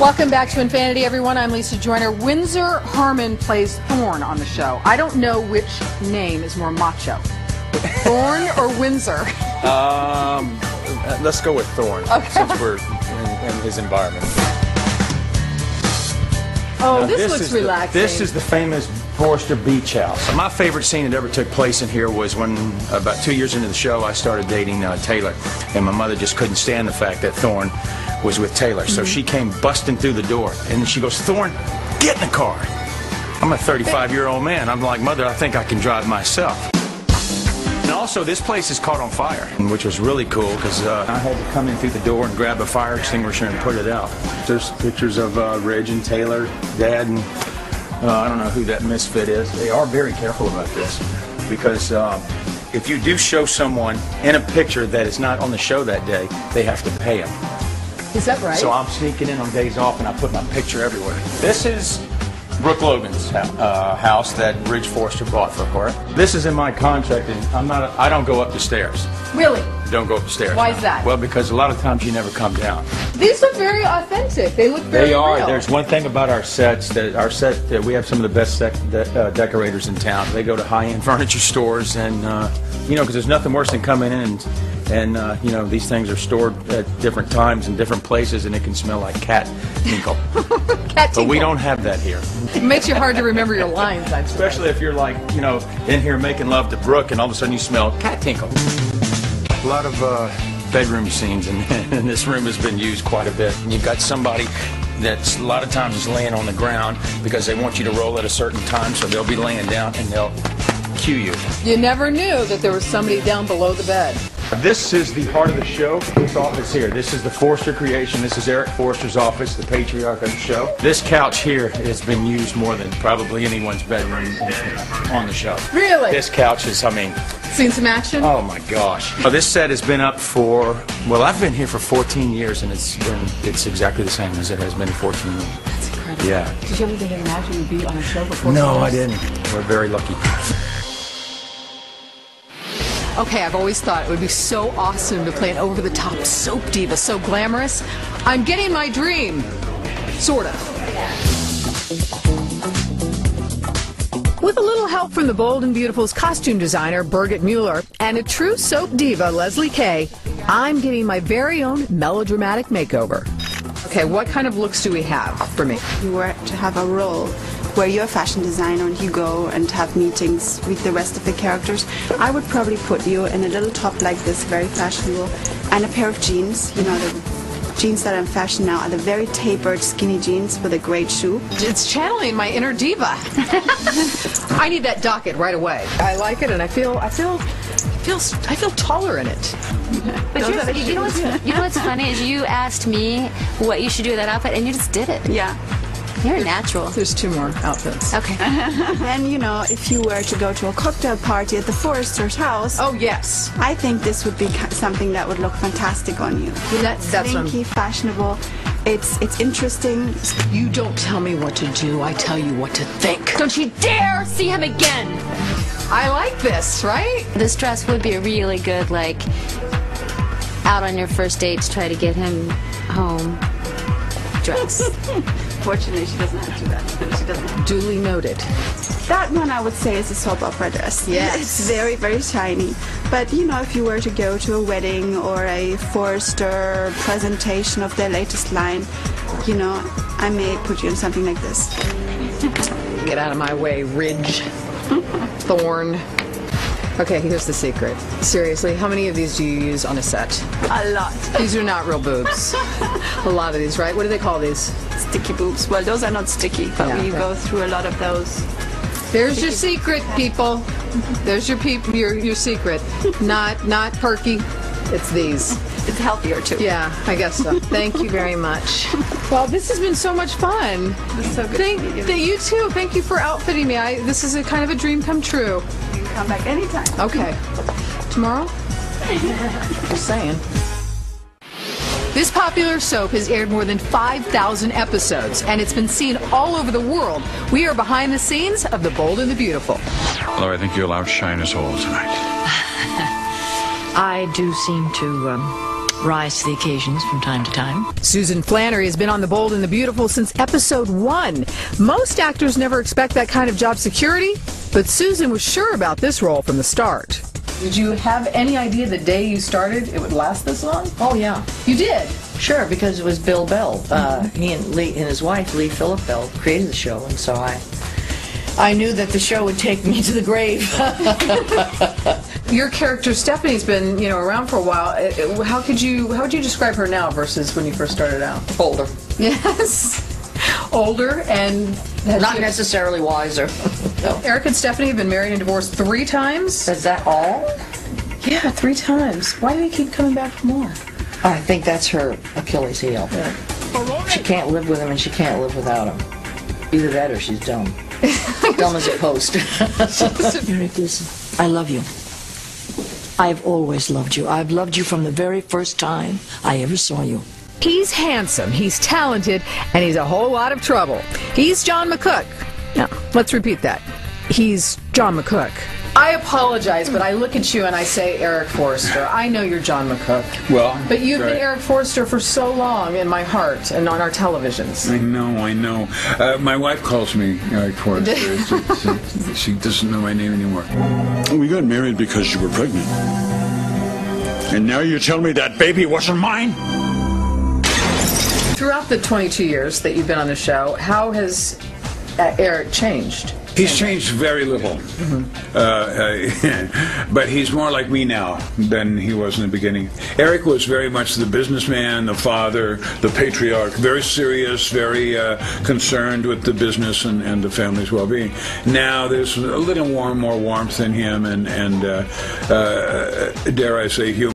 Welcome back to Infanity, everyone. I'm Lisa Joyner. Winsor Harmon plays Thorne on the show. I don't know which name is more macho, Thorne or Winsor. Let's go with Thorne, okay, since we're in his environment. Oh, this looks relaxing. This is the famous Forrester Beach House. My favorite scene that ever took place in here was when, about 2 years into the show, I started dating Taylor, and my mother just couldn't stand the fact that Thorne was with Taylor. So she came busting through the door, and she goes, "Thorne, get in the car." I'm a 35-year-old man. I'm like, "Mother, I think I can drive myself." And also, this place is caught on fire, which was really cool because I had to come in through the door and grab a fire extinguisher and put it out. There's pictures of Ridge and Taylor, Dad, and I don't know who that misfit is. They are very careful about this because if you do show someone in a picture that is not on the show that day, they have to pay them. Is that right? So I'm sneaking in on days off and I put my picture everywhere. This is Brooke Logan's house that Ridge Forrester bought for her. This is in my contract, and I don't go up the stairs. Really? Don't go up the stairs. Why is that? Well, because a lot of times you never come down. These look very authentic. They look very real. There's one thing about our sets, that we have some of the best decorators in town. They go to high-end furniture stores, and you know, because there's nothing worse than coming in and you know, these things are stored at different times in different places, and it can smell like cat tinkle. Cat tinkle. But we don't have that here. It makes you hard to remember your lines, I'd say. Especially if you're like, you know, in here making love to Brooke, and all of a sudden you smell cat tinkle. A lot of bedroom scenes, and this room has been used quite a bit. And you've got somebody that's a lot of times is laying on the ground because they want you to roll at a certain time, so they'll be laying down and they'll cue you. You never knew that there was somebody down below the bed. This is the heart of the show, this office here. This is the Forrester creation. This is Eric Forrester's office, the patriarch of the show. This couch here has been used more than probably anyone's bedroom on the show. Really? This couch is, I mean... Seen some action? Oh my gosh. Well, this set has been up for, well, I've been here for 14 years, and it's exactly the same as it has been 14 years. That's incredible. Yeah. Did you ever think of imagine you'd be on a show for 14 years? No, I didn't. We're very lucky. Okay, I've always thought it would be so awesome to play an over-the-top soap diva, so glamorous. I'm getting my dream. Sort of. With a little help from the Bold and Beautiful's costume designer, Birgit Mueller, and a true soap diva, Lesli Kay, I'm getting my very own melodramatic makeover. Okay, what kind of looks do we have for me? If you were to have a role where you're a fashion designer and you go and have meetings with the rest of the characters, I would probably put you in a little top like this, very fashionable, and a pair of jeans. You know, the jeans that are in fashion now are the very tapered, skinny jeans with a great shoe. It's channeling my inner diva. I need that docket right away. I like it, and I feel taller in it. But you know what's funny is you asked me what you should do with that outfit, and you just did it. Yeah. You're natural. There's 2 more outfits. Okay. And, you know, if you were to go to a cocktail party at the Forrester's house... Oh, yes. I think this would be something that would look fantastic on you. That's slinky, fashionable. It's interesting. You don't tell me what to do. I tell you what to think. Don't you dare see him again! I like this, right? This dress would be a really good, like, out on your first date to try to get him home dress. Fortunately, she doesn't have to do that. She doesn't. Duly noted. That one I would say is a soap opera dress. Yes. It's very, very shiny. But, you know, if you were to go to a wedding or a Forrester presentation of their latest line, you know, I may put you in something like this. Get out of my way, Ridge. Thorne. Okay, here's the secret. Seriously, how many of these do you use on a set? A lot. These are not real boobs. A lot of these, right? What do they call these? Sticky boobs. Well, those are not sticky, but we go through a lot of those. There's your secret, people. There's your secret. Not perky. It's these. It's healthier too. Yeah, I guess so. Thank you very much. Well, this has been so much fun. It's so good to meet you. You too. Thank you for outfitting me. This is a kind of a dream come true. You can come back anytime. Okay. Tomorrow? Just saying. This popular soap has aired more than 5,000 episodes, and it's been seen all over the world. We are behind the scenes of The Bold and the Beautiful. Although I think you'll outshine us all tonight. I do seem to rise to the occasions from time to time. Susan Flannery has been on The Bold and the Beautiful since episode 1. Most actors never expect that kind of job security, but Susan was sure about this role from the start. Did you have any idea the day you started it would last this long? Oh, yeah. You did? Sure, because it was Bill Bell. He and his wife, Lee Phillip Bell, created the show, and so I knew that the show would take me to the grave. Your character Stephanie's been, around for a while. How would you describe her now versus when you first started out? Older. Yes. Older and not necessarily wiser. No. Eric and Stephanie have been married and divorced 3 times. Is that all? Yeah, 3 times. Why do they keep coming back for more? I think that's her Achilles heel. Yeah. She can't live with him and she can't live without him. Either that or she's dumb. Dumb as a post. Eric, listen, I love you. I've always loved you. I've loved you from the very first time I ever saw you. He's handsome, he's talented, and he's a whole lot of trouble. He's John McCook. Now, let's repeat that. He's John McCook. I apologize, but I look at you and I say Eric Forrester. I know you're John McCook. Well, but you've been Eric Forrester for so long in my heart and on our televisions. I know. My wife calls me Eric Forrester. She doesn't know my name anymore. We got married because you were pregnant. And now you tell me that baby wasn't mine? Throughout the 22 years that you've been on the show, how has Eric changed? He's changed very little. But he's more like me now than he was in the beginning. Eric was very much the businessman, the father, the patriarch, very serious, very concerned with the business and the family's well-being. Now there's a little more warmth in him and dare I say, humor.